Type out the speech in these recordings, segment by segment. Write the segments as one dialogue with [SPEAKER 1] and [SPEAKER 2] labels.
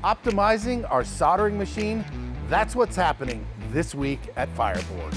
[SPEAKER 1] Optimizing our soldering machine, that's what's happening this week at FireBoard.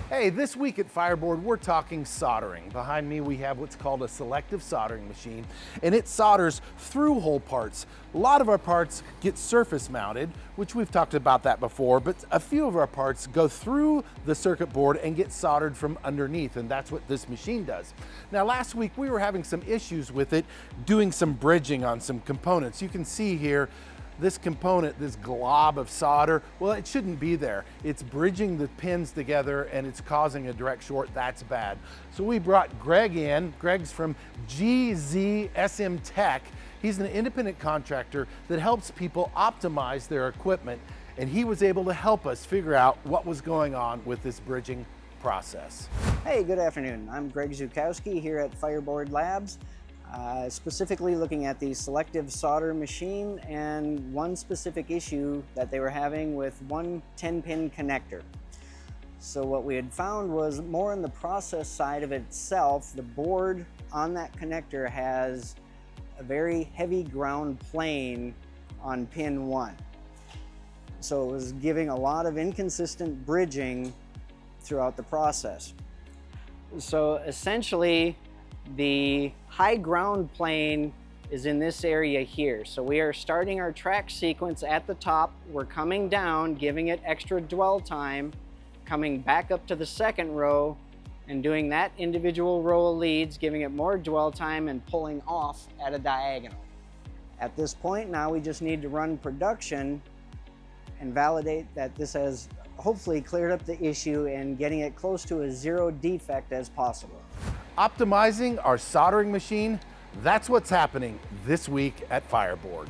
[SPEAKER 1] Hey, this week at FireBoard, we're talking soldering. Behind me, we have what's called a selective soldering machine, and it solders through hole parts. A lot of our parts get surface mounted, which we've talked about that before, but a few of our parts go through the circuit board and get soldered from underneath, and that's what this machine does. Now, last week, we were having some issues with it, doing some bridging on some components. You can see here, this component, this glob of solder, well, it shouldn't be there. It's bridging the pins together and it's causing a direct short. That's bad. So we brought Greg in. Greg's from GZSM Tech. He's an independent contractor that helps people optimize their equipment, and he was able to help us figure out what was going on with this bridging process.
[SPEAKER 2] Hey, good afternoon. I'm Greg Zukowski here at FireBoard Labs. Specifically looking at the selective solder machine and one specific issue that they were having with one 10-pin connector. So what we had found was more on the process side of itself. The board on that connector has a very heavy ground plane on pin 1. So it was giving a lot of inconsistent bridging throughout the process. So essentially, the high ground plane is in this area here. So we are starting our track sequence at the top. We're coming down, giving it extra dwell time, coming back up to the second row and doing that individual row of leads, giving it more dwell time and pulling off at a diagonal. At this point, now we just need to run production and validate that this has hopefully cleared up the issue and getting it close to a zero defect as possible.
[SPEAKER 1] Optimizing our soldering machine, that's what's happening this week at FireBoard.